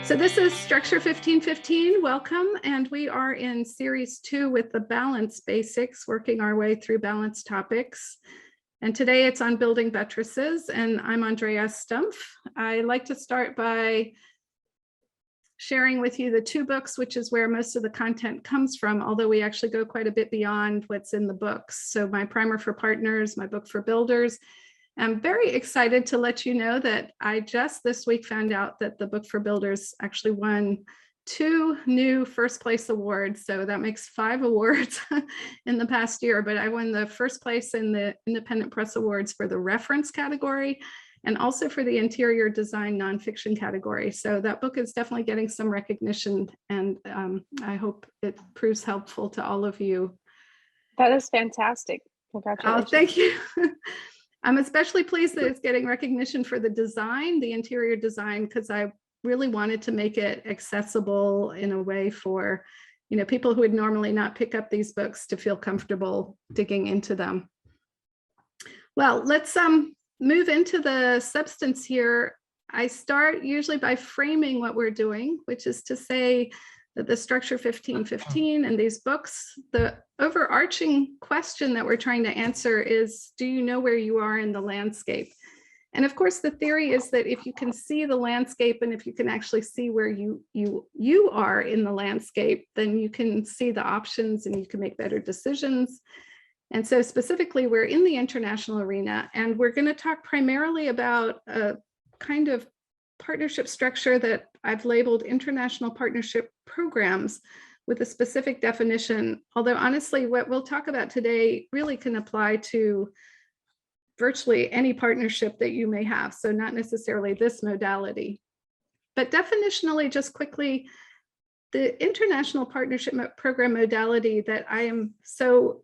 So this is Structure 1515. Welcome. And we are in series 2 with the balance basics, working our way through balance topics. And today it's on building buttresses, and I'm Andrea Stumpf. I like to start by sharing with you the 2 books, which is where most of the content comes from, although we actually go quite a bit beyond what's in the books. So my primer for partners, my book for builders. I'm very excited to let you know that I just this week found out that the book for builders actually won 2 new first place awards. So that makes 5 awards in the past year, but I won the first place in the Independent Press Awards for the reference category and also for the interior design nonfiction category. So that book is definitely getting some recognition, and I hope it proves helpful to all of you. That is fantastic. Congratulations. Oh, thank you. I'm especially pleased that it's getting recognition for the design, the interior design, because I really wanted to make it accessible in a way for, people who would normally not pick up these books to feel comfortable digging into them. Well, let's move into the substance here. I start usually by framing what we're doing, which is to say that the Structure 1515 and these books, the overarching question that we're trying to answer is, do you know where you are in the landscape? And of course, the theory is that if you can see the landscape and if you can actually see where you are in the landscape, then you can see the options and you can make better decisions. And so specifically, we're in the international arena, and we're going to talk primarily about a kind of partnership structure that I've labeled international partnership programs with a specific definition, although honestly, what we'll talk about today really can apply to virtually any partnership that you may have, so not necessarily this modality. But definitionally, just quickly, the international partnership program modality that I am so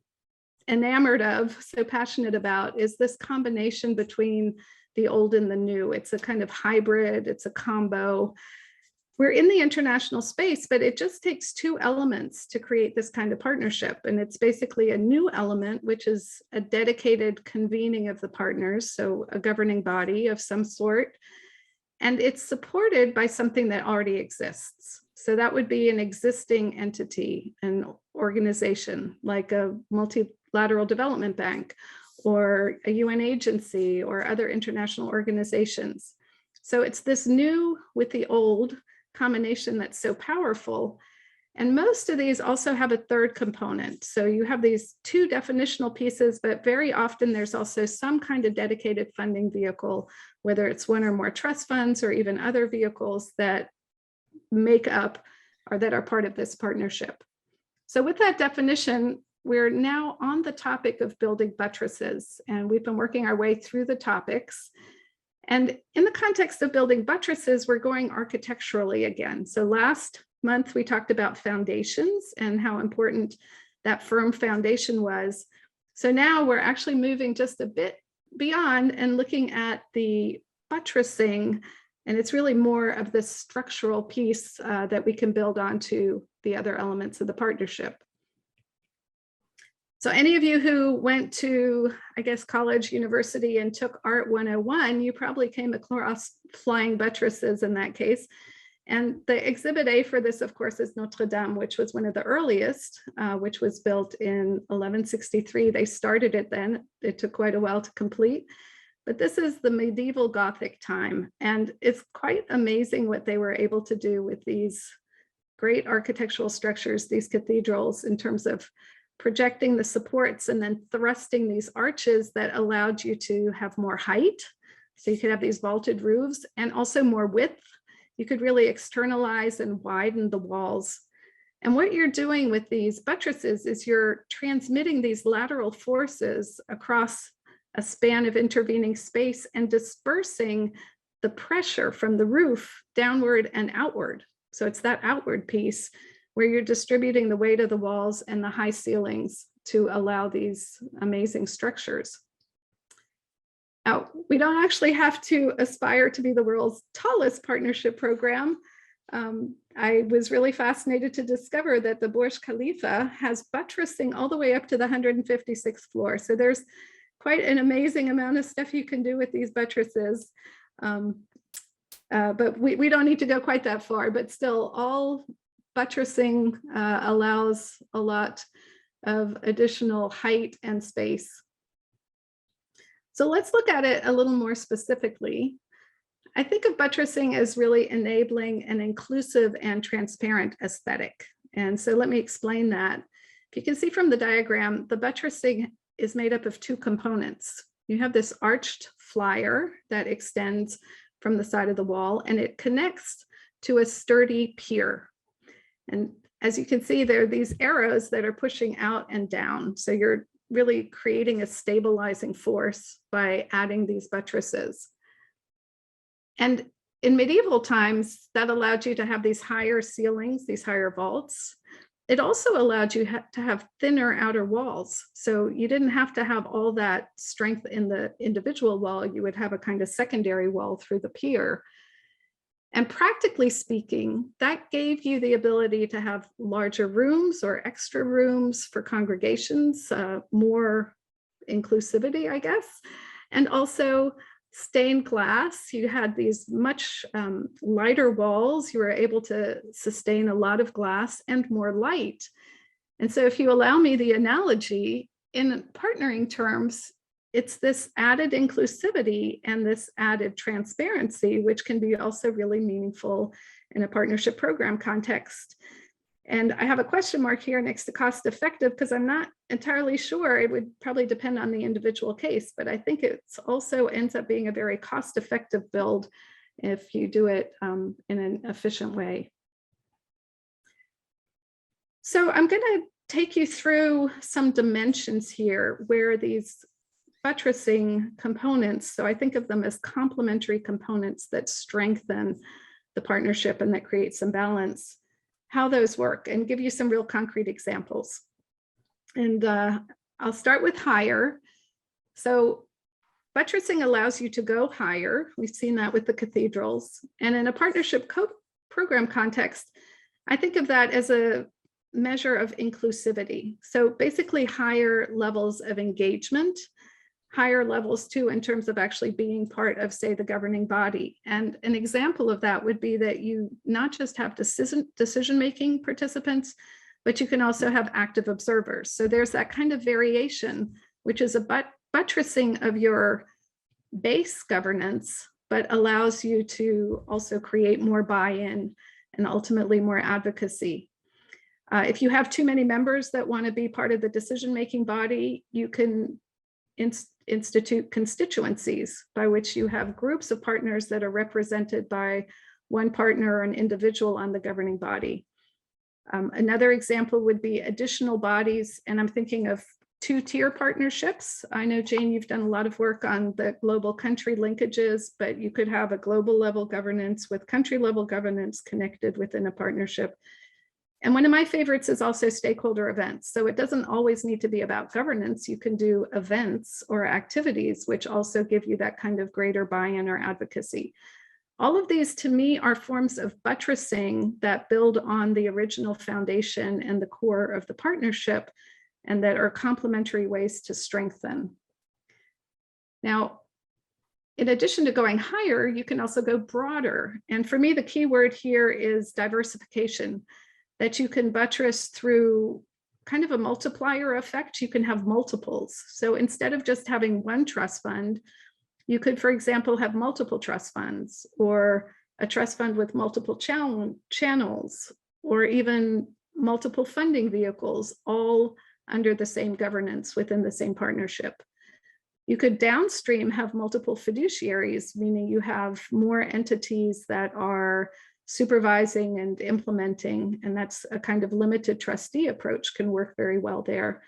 enamored of, so passionate about, is this combination between the old and the new. It's a kind of hybrid, it's a combo. We're in the international space, but it just takes 2 elements to create this kind of partnership. And it's basically a new element, which is a dedicated convening of the partners, so a governing body of some sort. And it's supported by something that already exists. So that would be an existing entity, an organization, like a multilateral development bank, or a UN agency, or other international organizations. So it's this new with the old combination that's so powerful. And most of these also have a third component. So you have these 2 definitional pieces, but very often there's also some kind of dedicated funding vehicle, whether it's 1 or more trust funds or even other vehicles that make up or that are part of this partnership. So with that definition, we're now on the topic of building buttresses, and we've been working our way through the topics. And in the context of building buttresses, we're going architecturally again. So last month, we talked about foundations and how important that firm foundation was. So now we're actually moving just a bit beyond and looking at the buttressing, and it's really more of the structural piece that we can build onto the other elements of the partnership. So any of you who went to, I guess, college, university, and took Art 101, you probably came across flying buttresses in that case. And the exhibit A for this, of course, is Notre Dame, which was one of the earliest, which was built in 1163. They started it then. It took quite a while to complete. But this is the medieval Gothic time. And it's quite amazing what they were able to do with these great architectural structures, these cathedrals, in terms of projecting the supports and then thrusting these arches that allowed you to have more height. So you could have these vaulted roofs and also more width. You could really externalize and widen the walls. And what you're doing with these buttresses is you're transmitting these lateral forces across a span of intervening space and dispersing the pressure from the roof downward and outward. So it's that outward piece where you're distributing the weight of the walls and the high ceilings to allow these amazing structures. Now, we don't actually have to aspire to be the world's tallest partnership program. I was really fascinated to discover that the Burj Khalifa has buttressing all the way up to the 156th floor. So there's quite an amazing amount of stuff you can do with these buttresses. But we don't need to go quite that far, but still all buttressing allows a lot of additional height and space. So let's look at it a little more specifically. I think of buttressing as really enabling an inclusive and transparent aesthetic. And so let me explain that. If you can see from the diagram, the buttressing is made up of two components. You have this arched flyer that extends from the side of the wall, and it connects to a sturdy pier. And as you can see, there are these arrows that are pushing out and down. So you're really creating a stabilizing force by adding these buttresses. And in medieval times, that allowed you to have these higher ceilings, these higher vaults. It also allowed you to have thinner outer walls. So you didn't have to have all that strength in the individual wall. You would have a kind of secondary wall through the pier. And practically speaking, that gave you the ability to have larger rooms or extra rooms for congregations, more inclusivity, I guess. And also stained glass. You had these much lighter walls. You were able to sustain a lot of glass and more light. And so if you allow me the analogy, in partnering terms, it's this added inclusivity and this added transparency, which can be also really meaningful in a partnership program context. And I have a question mark here next to cost effective because I'm not entirely sure. It would probably depend on the individual case, but I think it's also ends up being a very cost effective build if you do it in an efficient way. So I'm going to take you through some dimensions here where these buttressing components, so I think of them as complementary components that strengthen the partnership and that create some balance, how those work, and give you some real concrete examples. And I'll start with higher. So buttressing allows you to go higher. We've seen that with the cathedrals. And in a partnership program context, I think of that as a measure of inclusivity. So basically higher levels of engagement, higher levels too in terms of actually being part of, say, the governing body. And an example of that would be that you not just have decision-making participants, but you can also have active observers. So there's that kind of variation, which is a buttressing of your base governance, but allows you to also create more buy-in and ultimately more advocacy. If you have too many members that want to be part of the decision-making body, you can institute constituencies by which you have groups of partners that are represented by one partner or an individual on the governing body. Another example would be additional bodies, and I'm thinking of two-tier partnerships. I know, Jane, you've done a lot of work on the global country linkages, but you could have a global level governance with country level governance connected within a partnership. And one of my favorites is also stakeholder events. So it doesn't always need to be about governance. You can do events or activities, which also give you that kind of greater buy-in or advocacy. All of these, to me, are forms of buttressing that build on the original foundation and the core of the partnership, and that are complementary ways to strengthen. Now, in addition to going higher, you can also go broader. And for me, the key word here is diversification. That you can buttress through kind of a multiplier effect. You can have multiples. So instead of just having one trust fund, you could, for example, have multiple trust funds, or a trust fund with multiple channels, or even multiple funding vehicles, all under the same governance within the same partnership. You could downstream have multiple fiduciaries, meaning you have more entities that are supervising and implementing, and that's a kind of limited trustee approach can work very well there.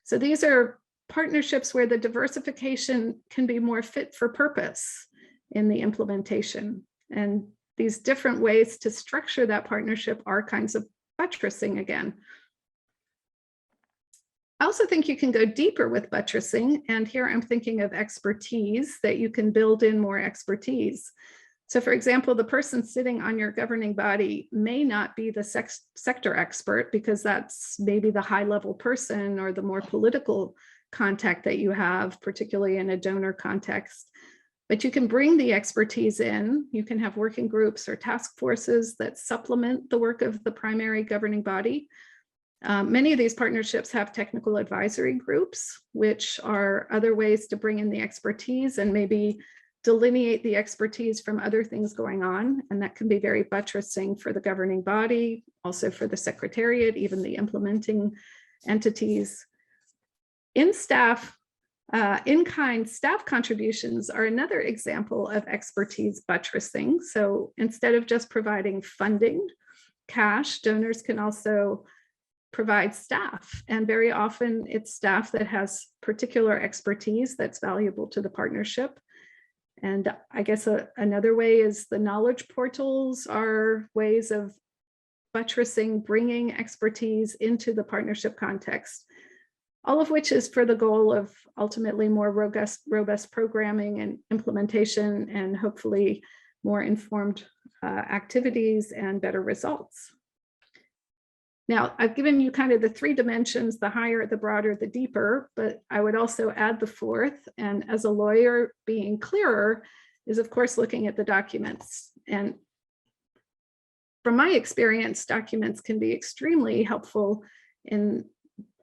So these are partnerships where the diversification can be more fit for purpose in the implementation. And these different ways to structure that partnership are kinds of buttressing again. I also think you can go deeper with buttressing, and here I'm thinking of expertise, that you can build in more expertise. So for example, the person sitting on your governing body may not be the sector expert, because that's maybe the high level person or the more political contact that you have, particularly in a donor context. But you can bring the expertise in. You can have working groups or task forces that supplement the work of the primary governing body. Many of these partnerships have technical advisory groups, which are other ways to bring in the expertise and maybe delineate the expertise from other things going on. And that can be very buttressing for the governing body, also for the secretariat, even the implementing entities. In-kind staff contributions are another example of expertise buttressing. So instead of just providing funding, cash, donors can also provide staff. And very often it's staff that has particular expertise that's valuable to the partnership. And I guess another way is the knowledge portals are ways of buttressing, bringing expertise into the partnership context, all of which is for the goal of ultimately more robust programming and implementation, and hopefully more informed activities and better results. Now, I've given you kind of the three dimensions: the higher, the broader, the deeper, but I would also add the fourth. And as a lawyer, being clearer is, of course, looking at the documents. And from my experience, documents can be extremely helpful in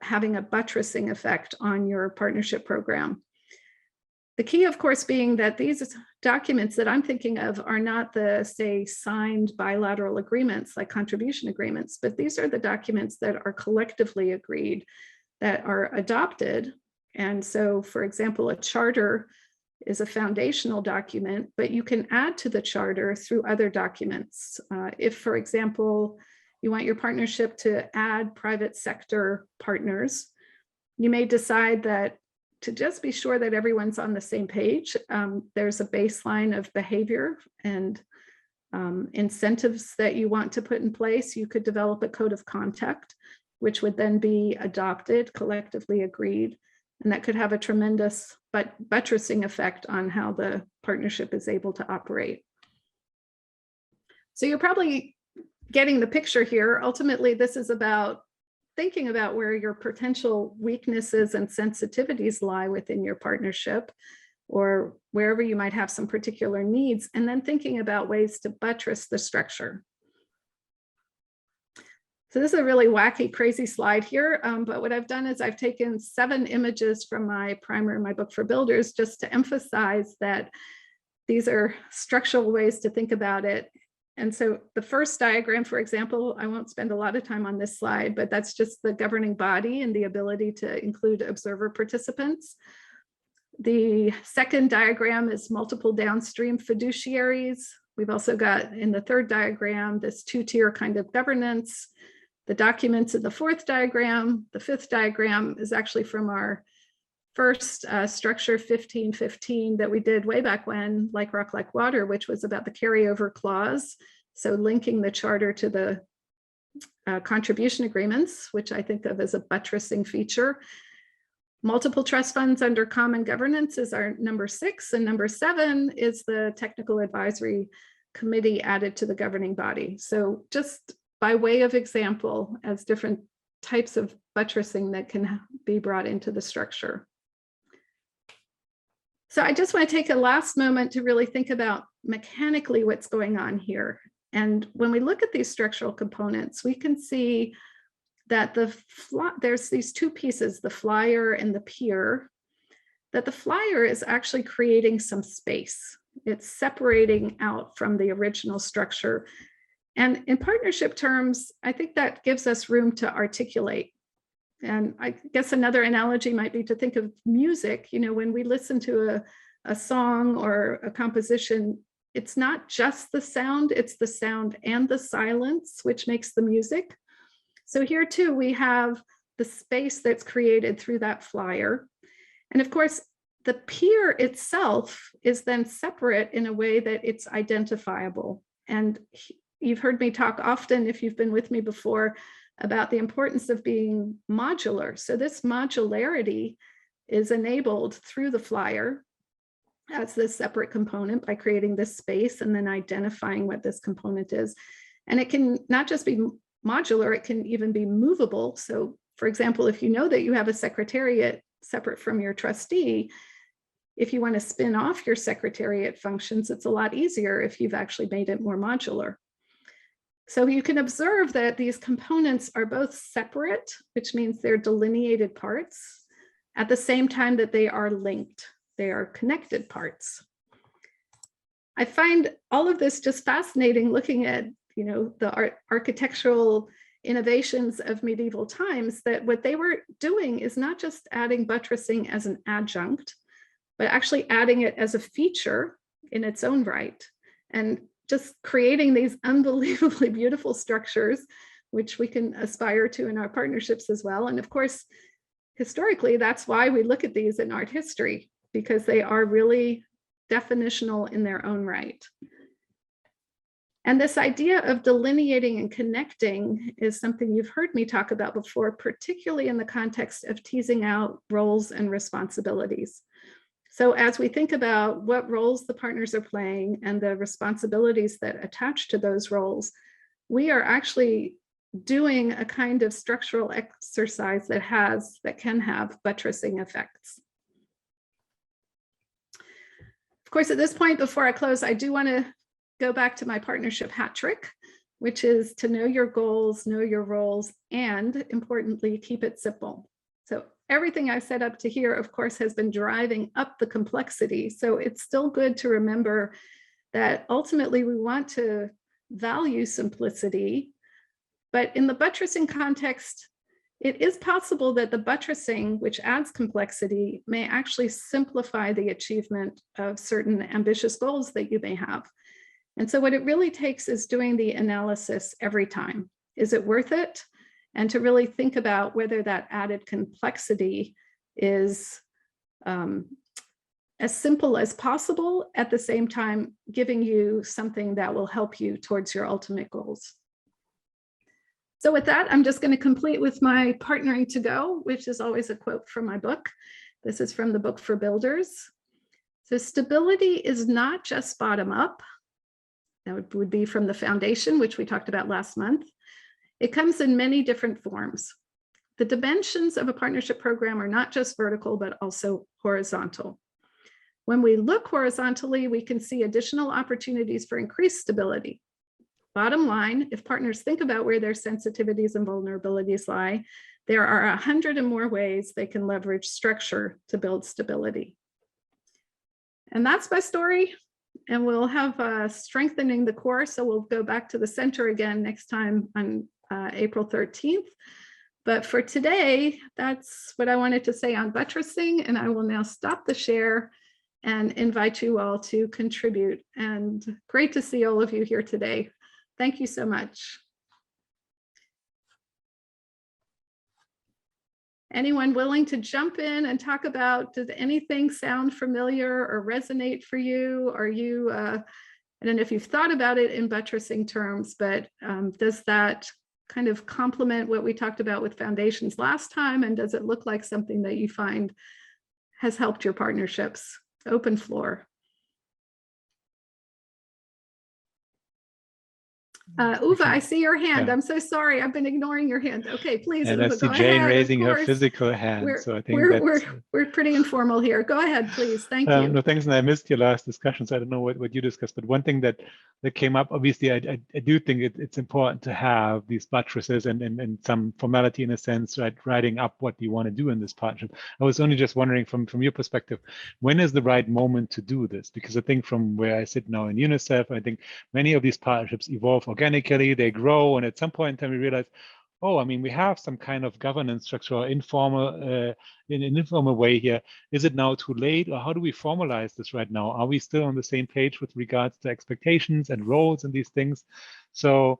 having a buttressing effect on your partnership program. The key, of course, being that these documents that I'm thinking of are not the, say, signed bilateral agreements like contribution agreements, but these are the documents that are collectively agreed, that are adopted. And so, for example, a charter is a foundational document, but you can add to the charter through other documents. If, for example, you want your partnership to add private sector partners, you may decide that to just be sure that everyone's on the same page, there's a baseline of behavior and incentives that you want to put in place. You could develop a code of conduct, which would then be adopted, collectively agreed, and that could have a tremendous buttressing effect on how the partnership is able to operate. So you're probably getting the picture here. Ultimately, this is about thinking about where your potential weaknesses and sensitivities lie within your partnership, or wherever you might have some particular needs, and then thinking about ways to buttress the structure. So this is a really wacky, crazy slide here, but what I've done is I've taken 7 images from my primer in my book for builders, just to emphasize that these are structural ways to think about it. And so the first diagram, for example, I won't spend a lot of time on this slide, but that's just the governing body and the ability to include observer participants. The second diagram is multiple downstream fiduciaries. We've also got in the third diagram this 2-tier kind of governance. The documents in the fourth diagram. The fifth diagram is actually from our first structure 1515 that we did way back when, Like Rock, Like Water, which was about the carryover clause. So linking the charter to the contribution agreements, which I think of as a buttressing feature. Multiple trust funds under common governance is our number 6, and number 7 is the technical advisory committee added to the governing body. So just by way of example, as different types of buttressing that can be brought into the structure. So I just want to take a last moment to really think about mechanically what's going on here. And when we look at these structural components, we can see that there's these 2 pieces, the flyer and the pier, that the flyer is actually creating some space. It's separating out from the original structure. And in partnership terms, I think that gives us room to articulate. And I guess another analogy might be to think of music. You know, when we listen to a song or a composition, it's not just the sound, it's the sound and the silence, which makes the music. So here too, we have the space that's created through that flyer. And of course, the pier itself is then separate in a way that it's identifiable. And you've heard me talk often, if you've been with me before, about the importance of being modular. So this modularity is enabled through the flyer as this separate component by creating this space and then identifying what this component is. And it can not just be modular, it can even be movable. So for example, if you know that you have a secretariat separate from your trustee, if you want to spin off your secretariat functions, it's a lot easier if you've actually made it more modular. So you can observe that these components are both separate, which means they're delineated parts, at the same time that they are linked. They are connected parts. I find all of this just fascinating looking at, the architectural innovations of medieval times, that what they were doing is not just adding buttressing as an adjunct, but actually adding it as a feature in its own right, and just creating these unbelievably beautiful structures, which we can aspire to in our partnerships as well. And of course, historically, that's why we look at these in art history, because they are really definitional in their own right. And this idea of delineating and connecting is something you've heard me talk about before, particularly in the context of teasing out roles and responsibilities. So as we think about what roles the partners are playing and the responsibilities that attach to those roles, we are actually doing a kind of structural exercise that can have buttressing effects. Of course, at this point, before I close, I do want to go back to my partnership hat trick, which is to know your goals, know your roles, and importantly, keep it simple. So everything I've said up to here, of course, has been driving up the complexity. So it's still good to remember that ultimately we want to value simplicity, but in the buttressing context, it is possible that the buttressing, which adds complexity, may actually simplify the achievement of certain ambitious goals that you may have. And so what it really takes is doing the analysis every time. Is it worth it? And to really think about whether that added complexity is as simple as possible, at the same time giving you something that will help you towards your ultimate goals. So with that, I'm just going to complete with my partnering to go, which is always a quote from my book. This is from the book for builders. So stability is not just bottom up. That would be from the foundation, which we talked about last month. It comes in many different forms. The dimensions of a partnership program are not just vertical, but also horizontal. When we look horizontally, we can see additional opportunities for increased stability. Bottom line, if partners think about where their sensitivities and vulnerabilities lie, there are 100 and more ways they can leverage structure to build stability. And that's my story. And we'll have strengthening the core. So we'll go back to the center again next time on April 13th. But for today, that's what I wanted to say on buttressing. And I will now stop the share and invite you all to contribute. And great to see all of you here today. Thank you so much. Anyone willing to jump in and talk about, did anything sound familiar or resonate for you? Are you, I don't know if you've thought about it in buttressing terms, but does that kind of complement what we talked about with foundations last time? And does it look like something that you find has helped your partnerships? Open floor. Uwe, I see your hand. Yeah. I'm so sorry. I've been ignoring your hand. Okay, please. And Uwe, I see Jane raising her physical hand. So I think we're pretty informal here. Go ahead, please. Thank you. No, thanks. And I missed your last discussion, so I don't know what you discussed. But one thing that came up, obviously, I do think it's important to have these buttresses and some formality in a sense, right? Writing up what you want to do in this partnership. I was only just wondering from your perspective, when is the right moment to do this? Because I think from where I sit now in UNICEF, I think many of these partnerships evolve organically, they grow, and at some point in time we realize, oh, I mean, we have some kind of governance structure, or informal, in an informal way here. Is it now too late, or how do we formalize this right now? Are we still on the same page with regards to expectations and roles and these things? So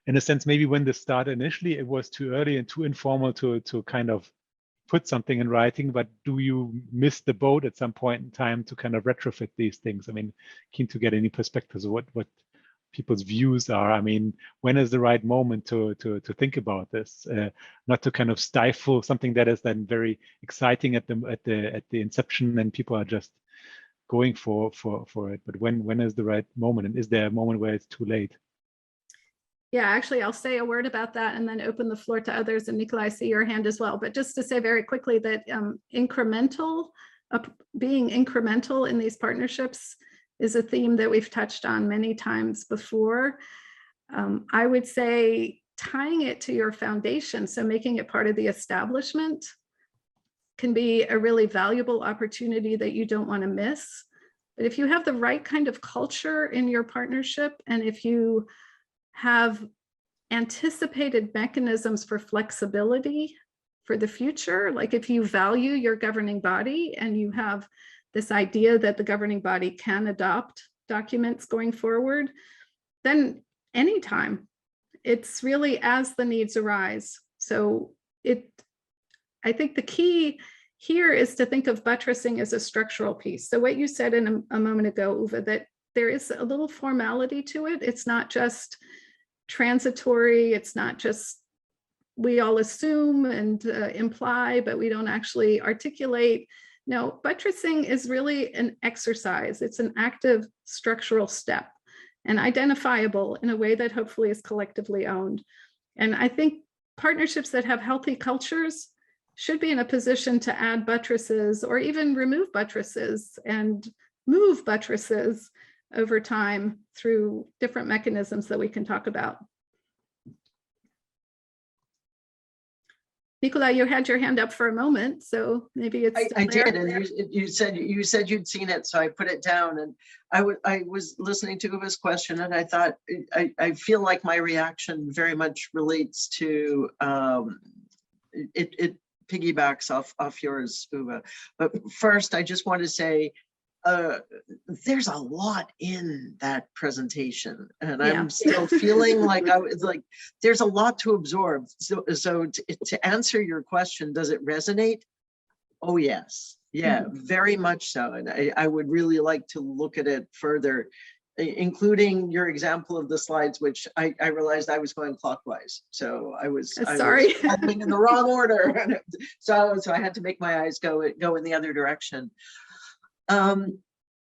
in a sense, maybe when this started initially, it was too early and too informal to kind of put something in writing, but do you miss the boat at some point in time to kind of retrofit these things? I mean, keen to get any perspectives of what people's views are. I mean, when is the right moment to think about this? Not to kind of stifle something that is then very exciting at the inception, and people are just going for it. But when is the right moment, and is there a moment where it's too late? Yeah, actually, I'll say a word about that and then open the floor to others. And Nicola, I see your hand as well. But just to say very quickly that Incremental being incremental in these partnerships is a theme that we've touched on many times before. I would say tying it to your foundation, so making it part of the establishment, can be a really valuable opportunity that you don't want to miss. But if you have the right kind of culture in your partnership, and if you have anticipated mechanisms for flexibility for the future, like if you value your governing body and you have this idea that the governing body can adopt documents going forward, then anytime, it's really as the needs arise. So I think the key here is to think of buttressing as a structural piece. So what you said in a moment ago, Uwe, that there is a little formality to it. It's not just transitory. It's not just we all assume and imply, but we don't actually articulate. No, buttressing is really an exercise. It's an active structural step and identifiable in a way that hopefully is collectively owned. And I think partnerships that have healthy cultures should be in a position to add buttresses or even remove buttresses and move buttresses over time through different mechanisms that we can talk about. Nicola, you had your hand up for a moment, so maybe it's I did, and you said you'd seen it, so I put it down, and I was listening to Uwe's question, and I thought I feel like my reaction very much relates to it piggybacks off yours, Uwe. But first, I just want to say there's a lot in that presentation, and Yeah. I'm still feeling like there's a lot to absorb. So to answer your question, does it resonate? Oh yes, yeah, very much so. And I would really like to look at it further, including your example of the slides, which I realized I was going clockwise. So I was sorry, in the wrong order. so I had to make my eyes go in the other direction.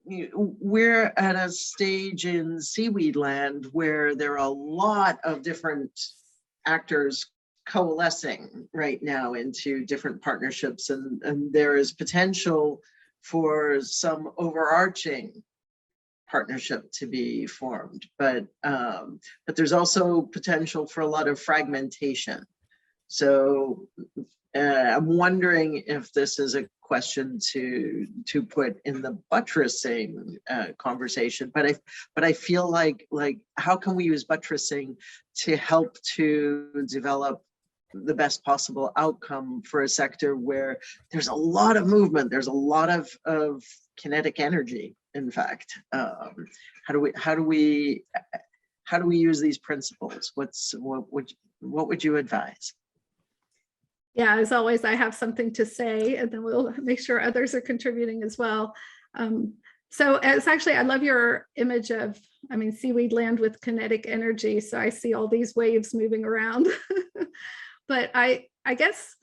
We're at a stage in seaweed land where there are a lot of different actors coalescing right now into different partnerships, and there is potential for some overarching partnership to be formed, but there's also potential for a lot of fragmentation. So I'm wondering if this is a question to put in the buttressing conversation, but I feel like how can we use buttressing to help to develop the best possible outcome for a sector where there's a lot of movement, there's a lot of kinetic energy, in fact. How do we use these principles? What would you advise? Yeah, as always, I have something to say, and then we'll make sure others are contributing as well. So it's actually, I love your image of, seaweed land with kinetic energy. So I see all these waves moving around. But I guess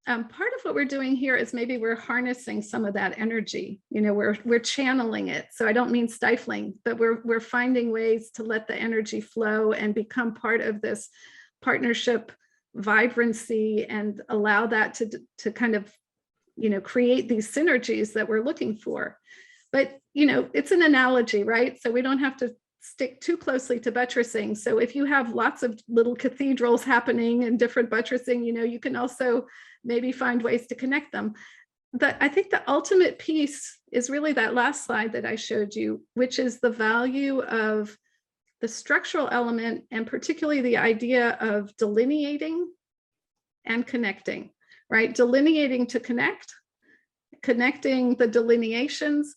part of what we're doing here is maybe we're harnessing some of that energy. We're channeling it. So I don't mean stifling, but we're finding ways to let the energy flow and become part of this partnership vibrancy and allow that to kind of create these synergies that we're looking for. But it's an analogy, right? So we don't have to stick too closely to buttressing. So if you have lots of little cathedrals happening and different buttressing, you can also maybe find ways to connect them. But I think the ultimate piece is really that last slide that I showed you, which is the value of the structural element, and particularly the idea of delineating and connecting, right? Delineating to connect, connecting the delineations.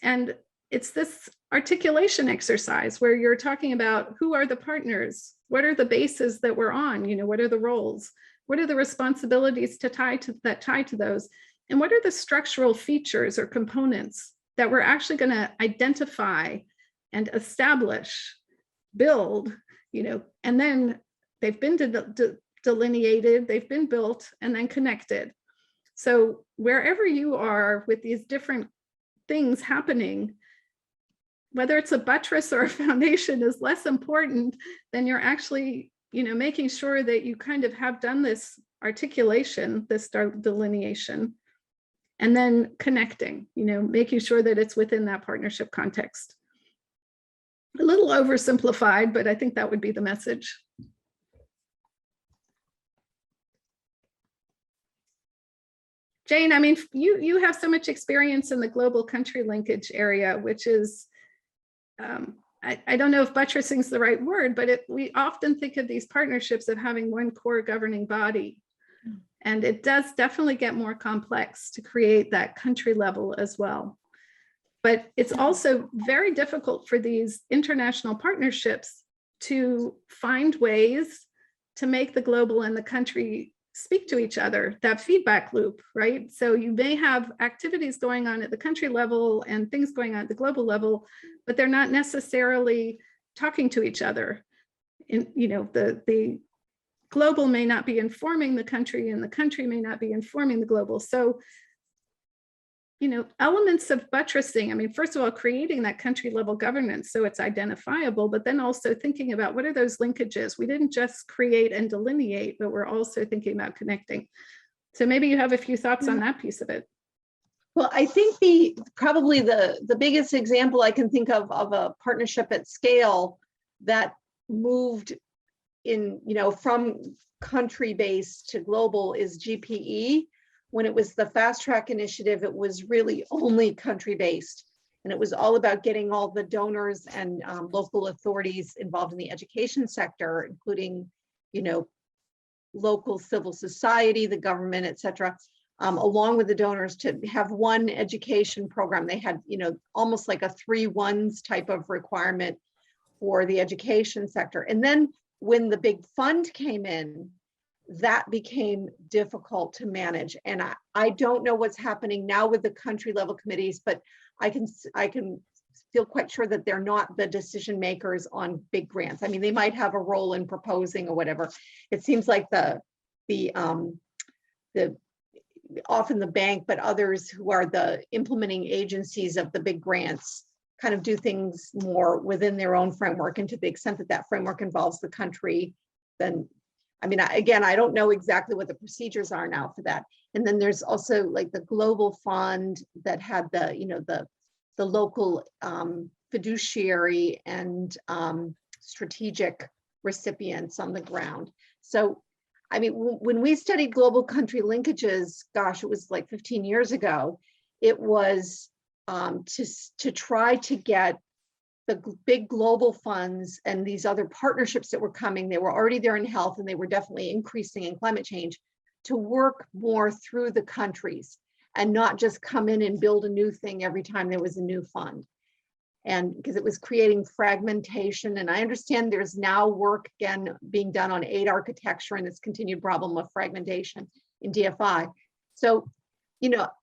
And it's this articulation exercise where you're talking about who are the partners, what are the bases that we're on, what are the roles, what are the responsibilities that tie to those, and what are the structural features or components that we're actually going to identify and establish, build, and then they've been delineated, they've been built, and then connected. So wherever you are with these different things happening, whether it's a buttress or a foundation is less important than you're actually, making sure that you kind of have done this articulation, this delineation, and then connecting, making sure that it's within that partnership context. A little oversimplified, but I think that would be the message. Jane, I mean, you have so much experience in the global country linkage area, which is, I don't know if buttressing is the right word, but we often think of these partnerships of having one core governing body. And it does definitely get more complex to create that country level as well. But it's also very difficult for these international partnerships to find ways to make the global and the country speak to each other, that feedback loop, right? So you may have activities going on at the country level and things going on at the global level, but they're not necessarily talking to each other. The global may not be informing the country and the country may not be informing the global. So, elements of buttressing, I mean, first of all, creating that country level governance so it's identifiable, but then also thinking about what are those linkages? We didn't just create and delineate, but we're also thinking about connecting. So maybe you have a few thoughts on that piece of it. Well, I think probably the biggest example I can think of a partnership at scale that moved in, from country-based to global is GPE. When it was the fast track initiative, it was really only country-based. And it was all about getting all the donors and local authorities involved in the education sector, including, local civil society, the government, et cetera, along with the donors to have one education program. They had, almost like a 3 1s type of requirement for the education sector. And then when the big fund came in, that became difficult to manage. And I don't know what's happening now with the country level committees, but I can feel quite sure that they're not the decision makers on big grants. I mean, they might have a role in proposing or whatever. It seems like often the bank, but others who are the implementing agencies of the big grants kind of do things more within their own framework. And to the extent that that framework involves the country, then I mean, again, I don't know exactly what the procedures are now for that. And then there's also like the global fund that had the local fiduciary and strategic recipients on the ground. So, I mean, when we studied global country linkages, gosh, it was like 15 years ago, it was to try to get the big global funds and these other partnerships that were coming, they were already there in health and they were definitely increasing in climate change, to work more through the countries and not just come in and build a new thing every time there was a new fund. And because it was creating fragmentation. And I understand there's now work again being done on aid architecture and this continued problem of fragmentation in DFI. So,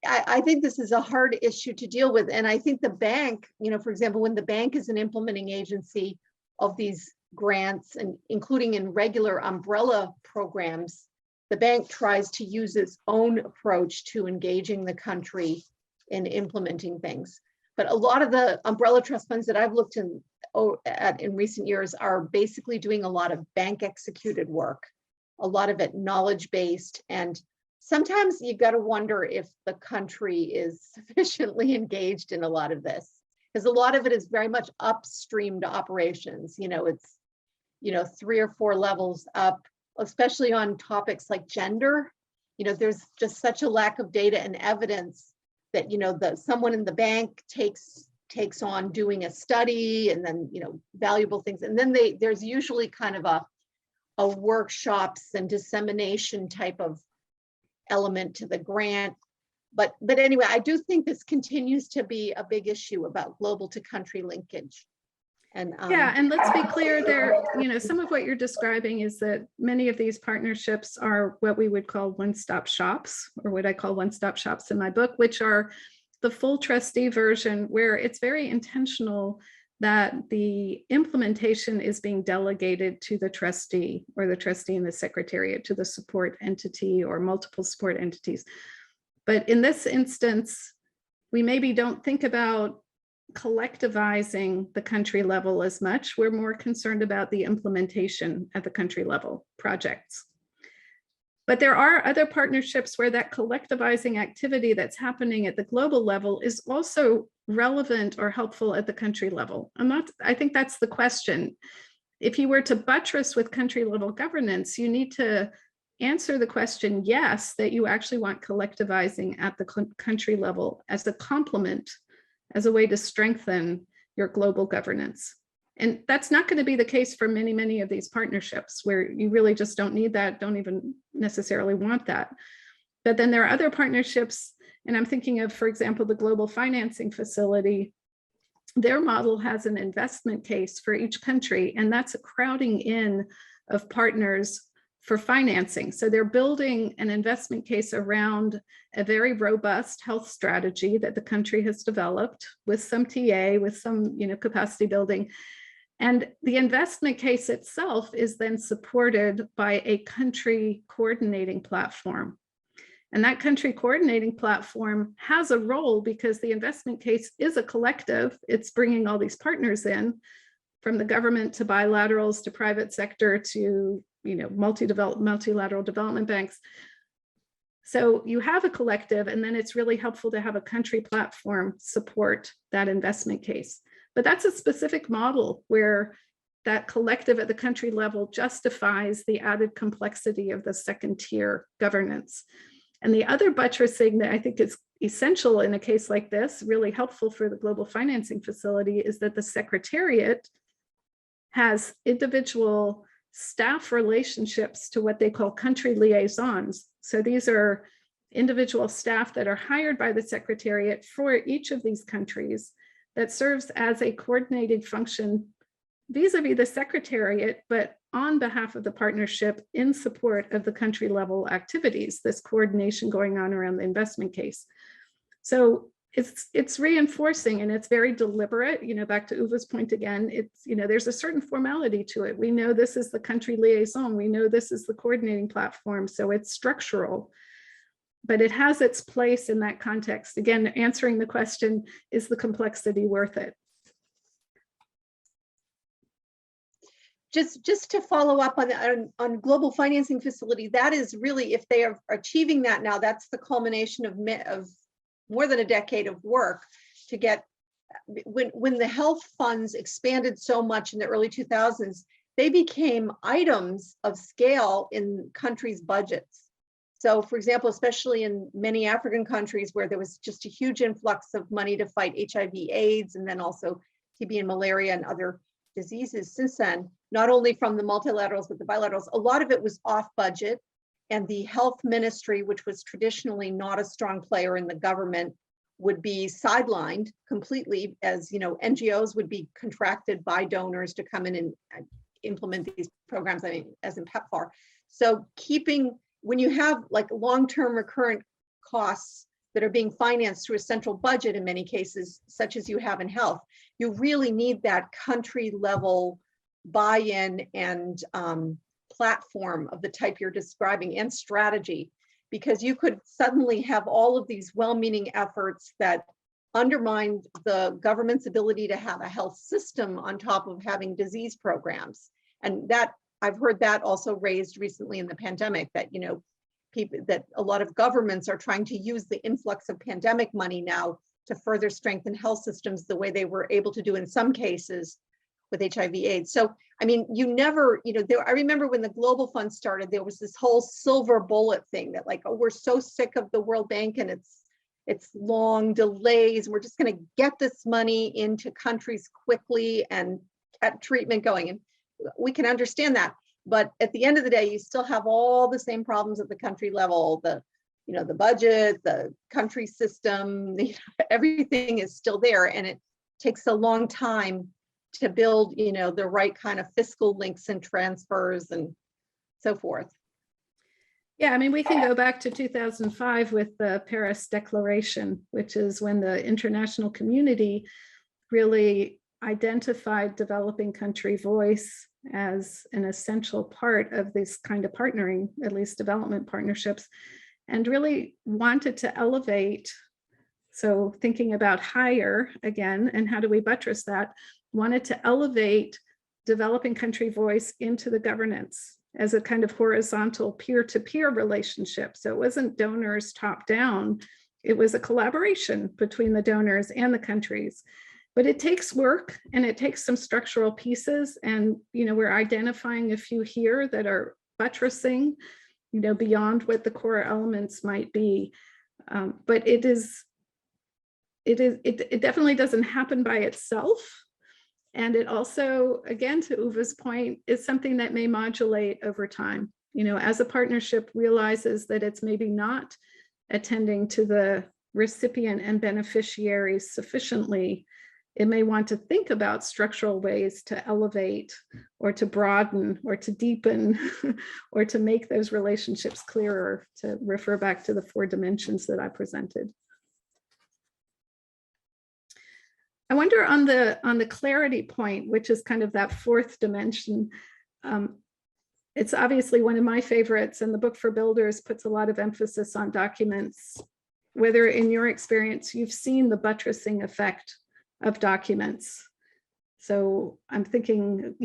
I think this is a hard issue to deal with. And I think the bank, for example, when the bank is an implementing agency of these grants and including in regular umbrella programs, the bank tries to use its own approach to engaging the country in implementing things. But a lot of the umbrella trust funds that I've looked at in recent years are basically doing a lot of bank executed work, a lot of it knowledge-based. And sometimes you've got to wonder if the country is sufficiently engaged in a lot of this, because a lot of it is very much upstream to operations. It's, 3 or 4 levels up, especially on topics like gender. There's just such a lack of data and evidence that, someone in the bank takes on doing a study and then, valuable things. And then there's usually kind of a workshops and dissemination type of element to the grant. But anyway, I do think this continues to be a big issue about global to country linkage. And yeah, and let's be clear there, some of what you're describing is that many of these partnerships are what we would call one-stop shops, or what I call one-stop shops in my book, which are the full trustee version, where it's very intentional that the implementation is being delegated to the trustee or the trustee and the secretariat, to the support entity or multiple support entities. But in this instance, we maybe don't think about collectivizing the country level as much. We're more concerned about the implementation at the country level projects. But there are other partnerships where that collectivizing activity that's happening at the global level is also relevant or helpful at the country level. I think that's the question. If you were to buttress with country level governance, you need to answer the question, yes, that you actually want collectivizing at the country level as a complement, as a way to strengthen your global governance. And that's not going to be the case for many, many of these partnerships where you really just don't need that, don't even necessarily want that. But then there are other partnerships, and I'm thinking of, for example, the Global Financing Facility. Their model has an investment case for each country, and that's a crowding in of partners for financing. So they're building an investment case around a very robust health strategy that the country has developed with some TA, with some capacity building. And the investment case itself is then supported by a country coordinating platform. And that country coordinating platform has a role because the investment case is a collective. It's bringing all these partners in, from the government to bilaterals to private sector to multilateral development banks. So you have a collective, and then it's really helpful to have a country platform support that investment case. But that's a specific model where that collective at the country level justifies the added complexity of the second tier governance. And the other buttressing that I think is essential in a case like this, really helpful for the Global Financing Facility, is that the Secretariat has individual staff relationships to what they call country liaisons. So these are individual staff that are hired by the Secretariat for each of these countries that serves as a coordinating function vis-a-vis the Secretariat, but on behalf of the partnership in support of the country level activities, this coordination going on around the investment case. So it's reinforcing, and it's very deliberate, back to Uwe's point again, it's, there's a certain formality to it. We know this is the country liaison, we know this is the coordinating platform, so it's structural, but it has its place in that context. Again, answering the question, is the complexity worth it? Just to follow up on Global Financing Facility, that is really, if they are achieving that now, that's the culmination of more than a decade of work to get, when the health funds expanded so much in the early 2000s, they became items of scale in countries' budgets. So for example, especially in many African countries where there was just a huge influx of money to fight HIV/AIDS, and then also TB and malaria and other diseases since then, not only from the multilaterals, but the bilaterals, a lot of it was off budget. And the health ministry, which was traditionally not a strong player in the government, would be sidelined completely, as NGOs would be contracted by donors to come in and implement these programs, as in PEPFAR. So when you have like long-term recurrent costs that are being financed through a central budget in many cases, such as you have in health, you really need that country level buy-in and platform of the type you're describing, and strategy, because you could suddenly have all of these well-meaning efforts that undermine the government's ability to have a health system on top of having disease programs. And that, I've heard that also raised recently in the pandemic, that that a lot of governments are trying to use the influx of pandemic money now to further strengthen health systems the way they were able to do in some cases with HIV/AIDS. So, you never, I remember when the Global Fund started, there was this whole silver bullet thing that like, oh, we're so sick of the World Bank and it's long delays. We're just going to get this money into countries quickly and get treatment going. And we can understand that. But at the end of the day, you still have all the same problems at the country level, the budget, the country system, everything is still there. And it takes a long time to build, the right kind of fiscal links and transfers and so forth. Yeah, we can go back to 2005 with the Paris Declaration, which is when the international community really identified developing country voice as an essential part of this kind of partnering, at least development partnerships, and really wanted to elevate. So thinking about higher again, and how do we buttress that, wanted to elevate developing country voice into the governance. as a kind of horizontal peer-to-peer relationship. So it wasn't donors top down. It was a collaboration between the donors and the countries. But it takes work and it takes some structural pieces. And, we're identifying a few here that are buttressing, beyond what the core elements might be. But it definitely doesn't happen by itself. And it also, again, to Uwe's point, is something that may modulate over time. As a partnership realizes that it's maybe not attending to the recipient and beneficiaries sufficiently, it may want to think about structural ways to elevate or to broaden or to deepen or to make those relationships clearer, to refer back to the 4 dimensions that I presented. I wonder on the clarity point, which is kind of that 4th dimension. It's obviously one of my favorites, and the book for builders puts a lot of emphasis on documents. Whether in your experience, you've seen the buttressing effect of documents. So I'm thinking,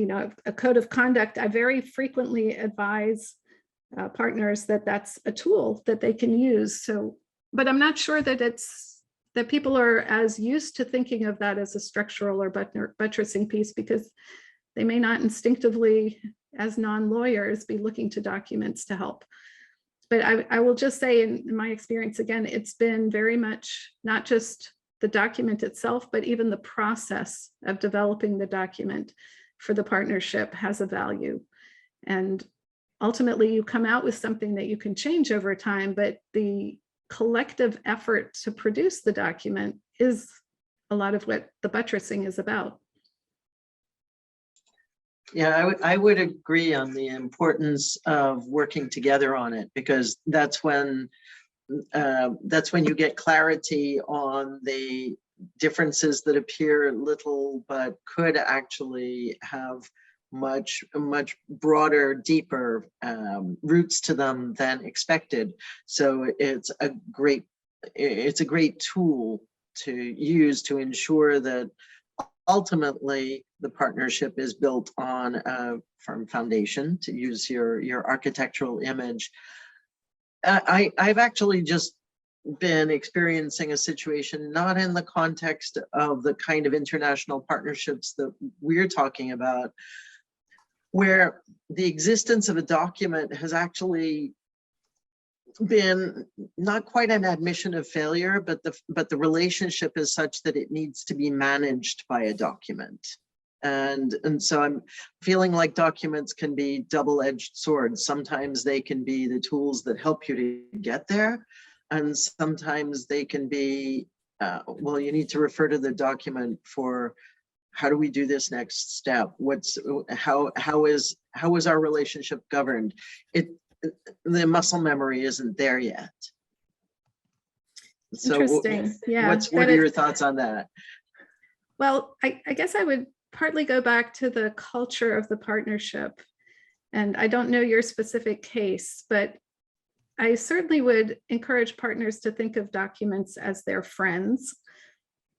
a code of conduct. I very frequently advise partners that that's a tool that they can use. So, but I'm not sure that that people are as used to thinking of that as a structural or buttressing piece, because they may not instinctively, as non-lawyers, be looking to documents to help. But I will just say, in my experience, again, it's been very much not just the document itself, but even the process of developing the document for the partnership has a value. And ultimately, you come out with something that you can change over time, but the collective effort to produce the document is a lot of what the buttressing is about. Yeah, I would agree on the importance of working together on it, because that's when you get clarity on the differences that appear little but could actually have much broader, deeper roots to them than expected. So it's a great tool to use to ensure that ultimately the partnership is built on a firm foundation, to use your architectural image. I've actually just been experiencing a situation, not in the context of the kind of international partnerships that we're talking about, where the existence of a document has actually been not quite an admission of failure, but the relationship is such that it needs to be managed by a document. And so I'm feeling like documents can be double-edged swords. Sometimes they can be the tools that help you to get there, and sometimes they can be, well, you need to refer to the document for how do we do this next step? How is our relationship governed? The muscle memory isn't there yet. So Interesting. Yeah. what are your thoughts on that? Well, I guess I would partly go back to the culture of the partnership. And I don't know your specific case, but I certainly would encourage partners to think of documents as their friends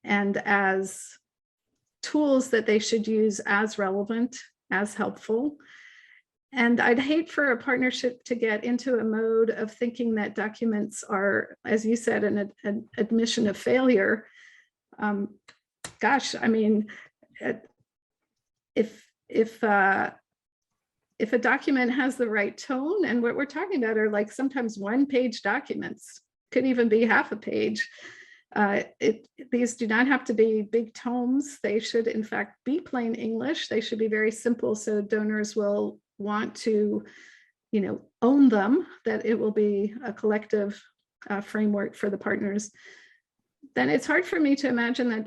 and as tools that they should use as relevant, as helpful. And I'd hate for a partnership to get into a mode of thinking that documents are, as you said, an admission of failure. Gosh, I mean, if a document has the right tone, and what we're talking about are like sometimes 1-page documents, could even be half a page. These do not have to be big tomes. They should, in fact, be plain English. They should be very simple, so donors will want to, own them, that it will be a collective framework for the partners. Then it's hard for me to imagine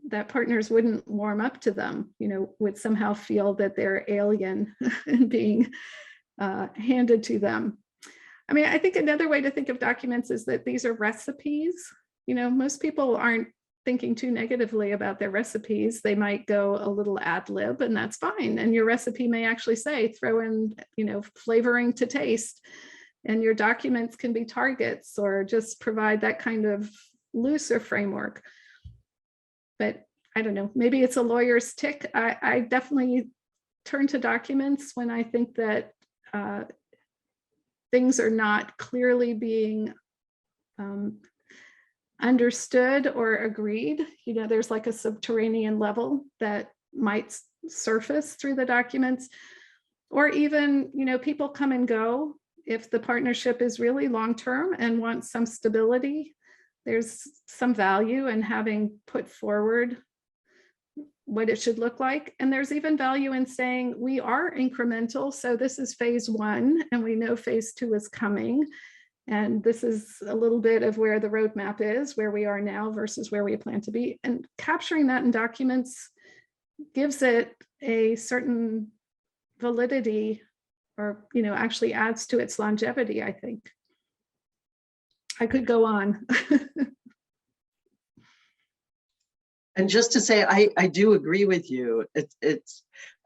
that partners wouldn't warm up to them, would somehow feel that they're alien and being handed to them. I mean, I think another way to think of documents is that these are recipes. Most people aren't thinking too negatively about their recipes. They might go a little ad lib, and that's fine. And your recipe may actually say, throw in, flavoring to taste. And your documents can be targets or just provide that kind of looser framework. But I don't know, maybe it's a lawyer's tick. I definitely turn to documents when I think that things are not clearly being understood or agreed. You know, there's like a subterranean level that might surface through the documents, or even, you know, people come and go. If the partnership is really long-term and wants some stability, there's some value in having put forward what it should look like. And there's even value in saying we are incremental. So this is phase 1 and we know phase 2 is coming. And this is a little bit of where the roadmap is, where we are now versus where we plan to be. And capturing that in documents gives it a certain validity, or, you know, actually adds to its longevity, I think. I could go on. And just to say, I do agree with you.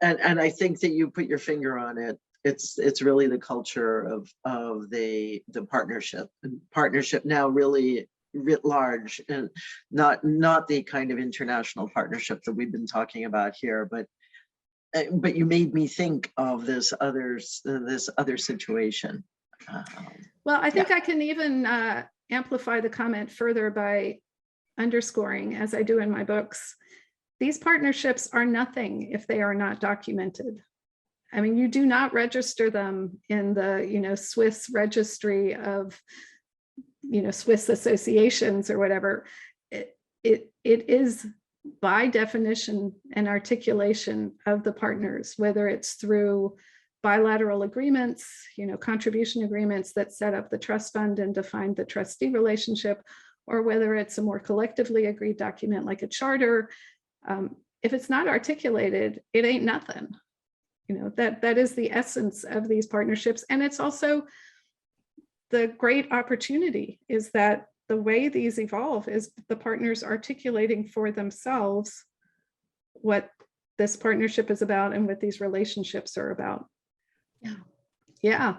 And I think that you put your finger on it. It's really the culture of the partnership, and partnership now really writ large, and not the kind of international partnership that we've been talking about here, but you made me think of this other situation. Well, I think I can even amplify the comment further by underscoring, as I do in my books, these partnerships are nothing if they are not documented. I mean, you do not register them in the, you know, Swiss registry of, you know, Swiss associations or whatever. It is by definition an articulation of the partners, whether it's through bilateral agreements, you know, contribution agreements that set up the trust fund and define the trustee relationship, or whether it's a more collectively agreed document like a charter. If it's not articulated, it ain't nothing. You know, that is the essence of these partnerships. And it's also the great opportunity, is that the way these evolve is the partners articulating for themselves what this partnership is about and what these relationships are about. Yeah.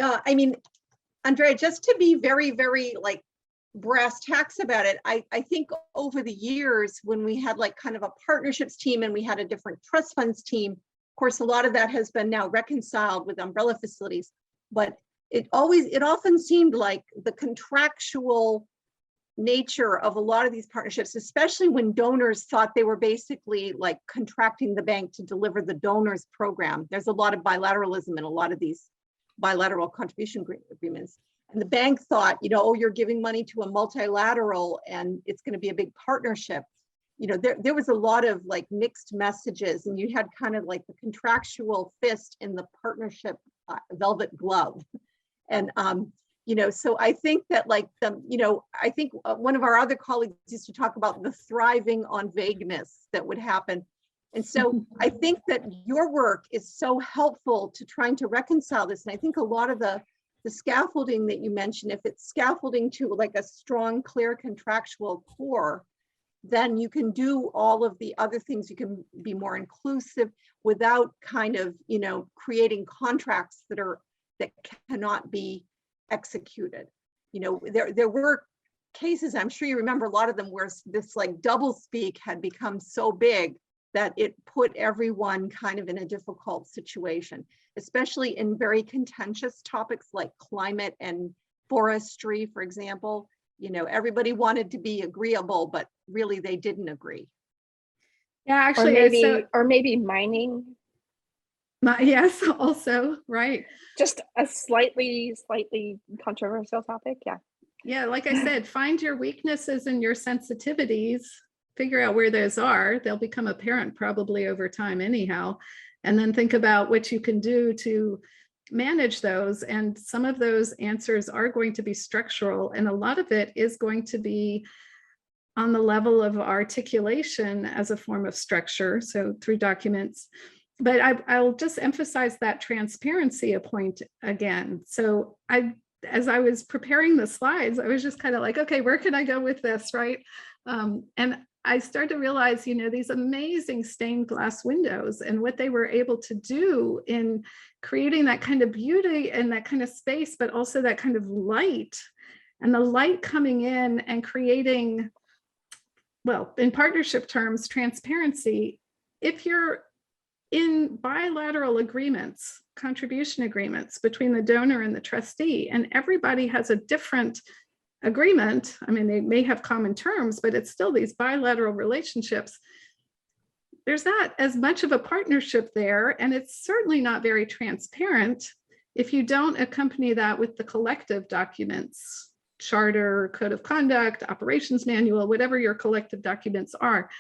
I mean, Andrea, just to be very, very like brass tacks about it, I think over the years when we had like kind of a partnerships team and we had a different trust funds team, of course, a lot of that has been now reconciled with umbrella facilities, but it often seemed like the contractual nature of a lot of these partnerships, especially when donors thought they were basically like contracting the bank to deliver the donors program. There's a lot of bilateralism in a lot of these bilateral contribution agreements. And the bank thought, you know, oh, you're giving money to a multilateral and it's going to be a big partnership. You know, there was a lot of like mixed messages, and you had kind of like the contractual fist in the partnership velvet glove. And, you know, so I think that like I think one of our other colleagues used to talk about the thriving on vagueness that would happen. And so I think that your work is so helpful to trying to reconcile this. And I think a lot of the scaffolding that you mentioned, if it's scaffolding to like a strong, clear contractual core, then you can do all of the other things. You can be more inclusive without kind of, you know, creating contracts that cannot be executed. You know, there were cases, I'm sure you remember a lot of them, where this like double speak had become so big that it put everyone kind of in a difficult situation, especially in very contentious topics like climate and forestry, for example. You know, everybody wanted to be agreeable, but really they didn't agree. Yeah, actually, or maybe mining. Yes, also, right. Just a slightly controversial topic. Yeah. Yeah, like I said, find your weaknesses and your sensitivities, figure out where those are. They'll become apparent probably over time anyhow. And then think about what you can do to manage those. And some of those answers are going to be structural, and a lot of it is going to be on the level of articulation as a form of structure, so through documents. But I'll just emphasize that transparency point again. So as I was preparing the slides, I was just kind of like, okay, where can I go with this, right? And I started to realize, you know, these amazing stained glass windows and what they were able to do in creating that kind of beauty and that kind of space, but also that kind of light, and the light coming in and creating, well, in partnership terms, transparency. If you're in bilateral agreements, contribution agreements between the donor and the trustee, and everybody has a different agreement. I mean, they may have common terms, but it's still these bilateral relationships. There's not as much of a partnership there, and it's certainly not very transparent if you don't accompany that with the collective documents, charter, code of conduct, operations manual, whatever your collective documents are.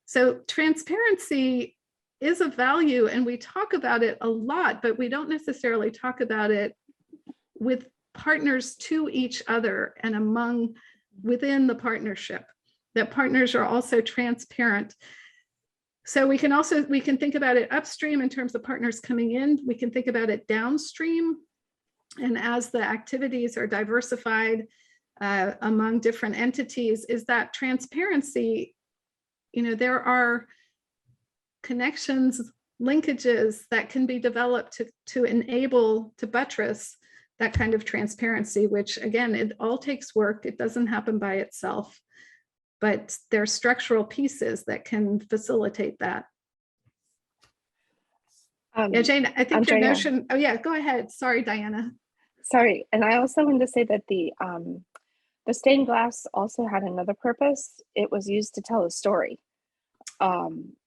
So transparency is a value, and we talk about it a lot, but we don't necessarily talk about it with partners to each other and among within the partnership, that partners are also transparent. So we can think about it upstream in terms of partners coming in. We can think about it downstream. And as the activities are diversified among different entities, is that transparency, there are connections, linkages that can be developed to enable, to buttress that kind of transparency, which again, it all takes work. It doesn't happen by itself, but there are structural pieces that can facilitate that. Yeah, Jane, I think your notion, oh yeah, go ahead. Sorry, Diana. Sorry, and I also wanted to say that the stained glass also had another purpose. It was used to tell a story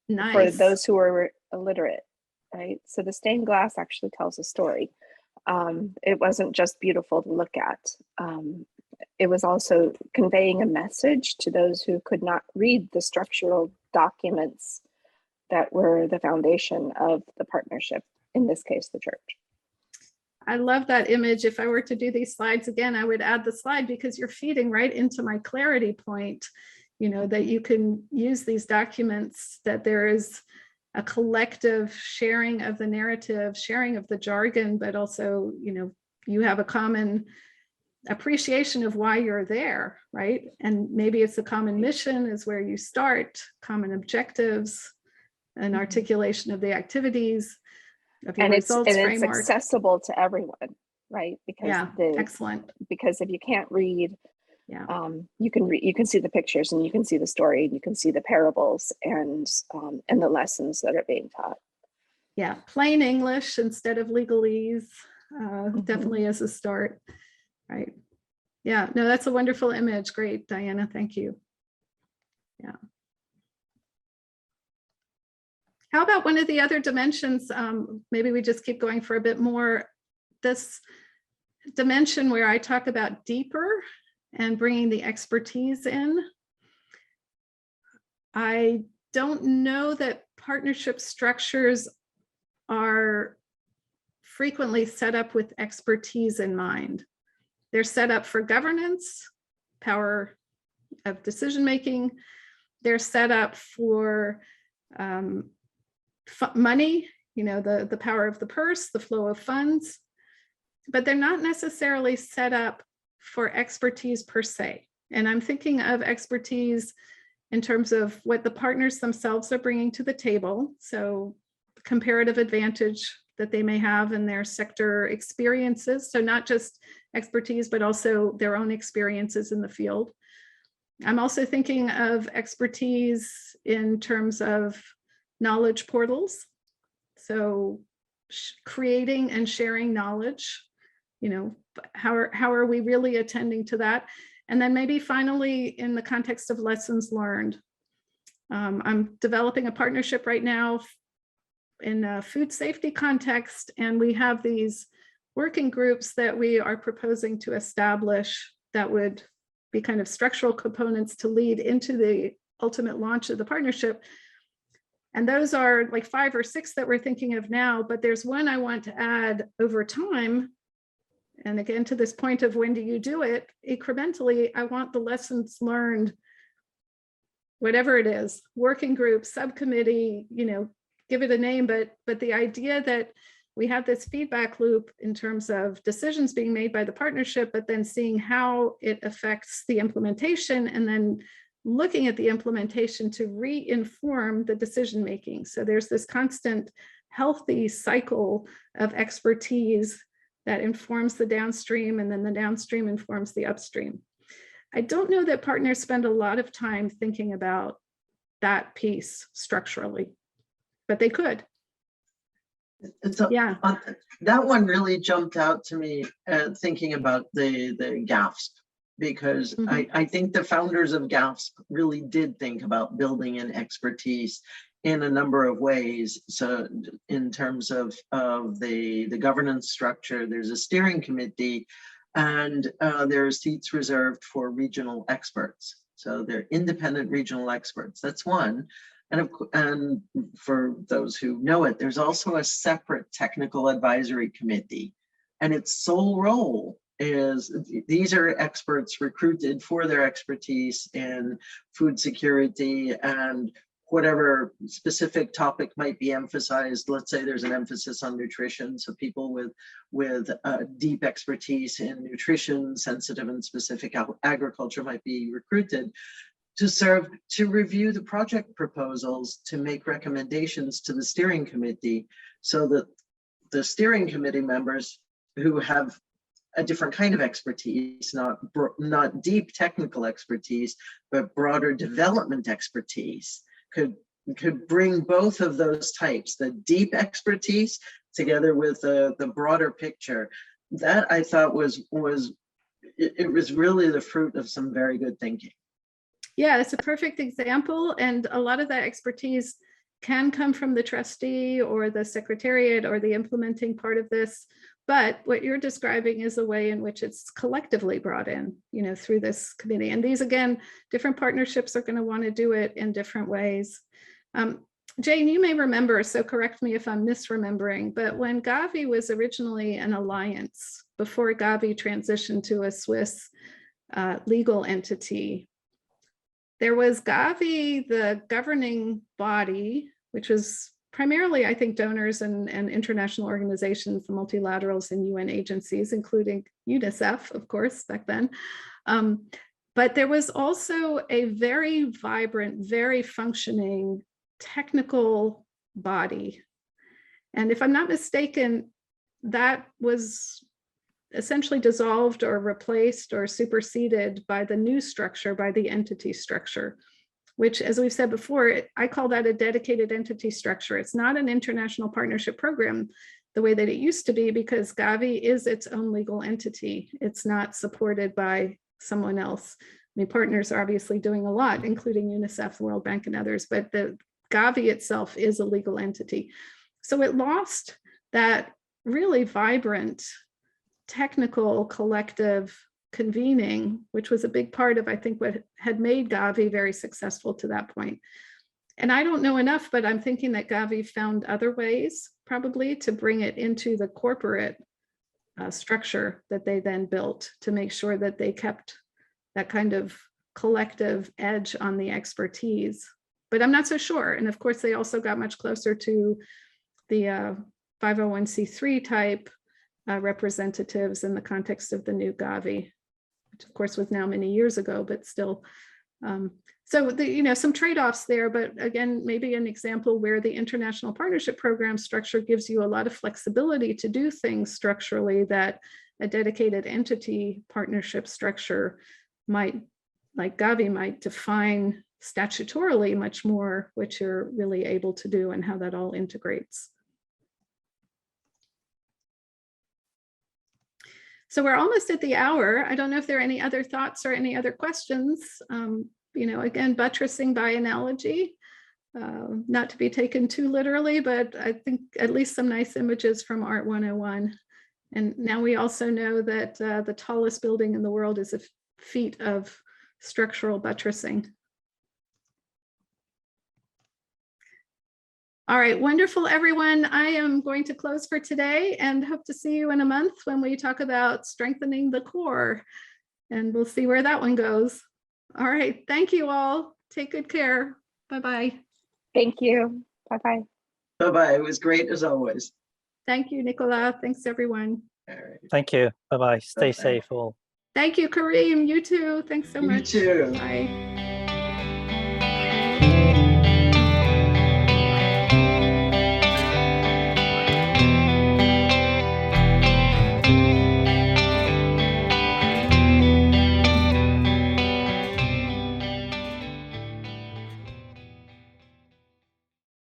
Nice. For those who are illiterate, right? So the stained glass actually tells a story. It wasn't just beautiful to look at. It was also conveying a message to those who could not read the structural documents that were the foundation of the partnership, in this case, the church. I love that image. If I were to do these slides again, I would add the slide because you're feeding right into my clarity point, that you can use these documents, that there is a collective sharing of the narrative, sharing of the jargon, but also, you have a common appreciation of why you're there, right? And maybe it's a common mission is where you start, common objectives, an articulation of the activities, of your results framework. It's accessible to everyone, right? Because excellent. Because if you can't read, you can see the pictures, and you can see the story, and you can see the parables and the lessons that are being taught. Yeah, plain English instead of legalese, definitely as a start, right? Yeah, no, that's a wonderful image. Great, Diana, thank you. Yeah. How about one of the other dimensions? Maybe we just keep going for a bit more. This dimension where I talk about deeper and bringing the expertise in. I don't know that partnership structures are frequently set up with expertise in mind. They're set up for governance, power of decision-making. They're set up for money, the power of the purse, the flow of funds, but they're not necessarily set up for expertise per se. And I'm thinking of expertise in terms of what the partners themselves are bringing to the table. So comparative advantage that they may have in their sector experiences. So not just expertise, but also their own experiences in the field. I'm also thinking of expertise in terms of knowledge portals. So creating and sharing knowledge, how are we really attending to that? And then maybe finally, in the context of lessons learned, I'm developing a partnership right now in a food safety context, and we have these working groups that we are proposing to establish that would be kind of structural components to lead into the ultimate launch of the partnership. And those are like 5 or 6 that we're thinking of now, but there's one I want to add over time. And again, to this point of when do you do it, incrementally, I want the lessons learned, whatever it is, working group, subcommittee, give it a name, but the idea that we have this feedback loop in terms of decisions being made by the partnership, but then seeing how it affects the implementation, and then looking at the implementation to re-inform the decision-making. So there's this constant healthy cycle of expertise that informs the downstream, and then the downstream informs the upstream. I don't know that partners spend a lot of time thinking about that piece structurally, but they could. Yeah. That one really jumped out to me thinking about the GAFSP, because I think the founders of GAFSP really did think about building an expertise in a number of ways. So in terms of the governance structure, there's a steering committee, and there are seats reserved for regional experts. So they're independent regional experts. That's one. And for those who know it, there's also a separate technical advisory committee, and its sole role is these are experts recruited for their expertise in food security and whatever specific topic might be emphasized. Let's say there's an emphasis on nutrition, so people with deep expertise in nutrition, sensitive and specific agriculture might be recruited to serve to review the project proposals, to make recommendations to the steering committee, so that the steering committee members who have a different kind of expertise, not deep technical expertise, but broader development expertise, could bring both of those types, the deep expertise together with the broader picture. That I thought was really the fruit of some very good thinking. Yeah, it's a perfect example. And a lot of that expertise can come from the trustee or the secretariat or the implementing part of this. But what you're describing is a way in which it's collectively brought in, through this committee. And these, again, different partnerships are going to want to do it in different ways. Jane, you may remember, so correct me if I'm misremembering, but when Gavi was originally an alliance, before Gavi transitioned to a Swiss legal entity, there was Gavi, the governing body, which was primarily, I think, donors and international organizations, the multilaterals and UN agencies, including UNICEF, of course, back then. But there was also a very vibrant, very functioning technical body. And if I'm not mistaken, that was essentially dissolved or replaced or superseded by the new structure, by the entity structure, which, as we've said before, I call that a dedicated entity structure. It's not an international partnership program the way that it used to be, because Gavi is its own legal entity. It's not supported by someone else. I mean, partners are obviously doing a lot, including UNICEF, the World Bank, and others, but the Gavi itself is a legal entity. So it lost that really vibrant technical collective convening, which was a big part of, I think, what had made Gavi very successful to that point. And I don't know enough, but I'm thinking that Gavi found other ways probably to bring it into the corporate structure that they then built, to make sure that they kept that kind of collective edge on the expertise. But I'm not so sure. And of course, they also got much closer to the 501c3 type representatives in the context of the new Gavi, which of course was now many years ago, but still. So some trade-offs there, but again, maybe an example where the international partnership program structure gives you a lot of flexibility to do things structurally that a dedicated entity partnership structure might, like Gavi, might define statutorily much more what you're really able to do and how that all integrates. So we're almost at the hour. I don't know if there are any other thoughts or any other questions. Again, buttressing by analogy, not to be taken too literally, but I think at least some nice images from Art 101. And now we also know that the tallest building in the world is a feat of structural buttressing. All right, wonderful, everyone. I am going to close for today and hope to see you in a month when we talk about strengthening the core, and we'll see where that one goes. All right, thank you all. Take good care. Bye-bye. Thank you. Bye-bye. Bye-bye. It was great as always. Thank you, Nicola. Thanks, everyone. All right. Thank you. Bye-bye. Stay Bye-bye. safe all. Thank you, Kareem. You too. Thanks so much. You too. Bye.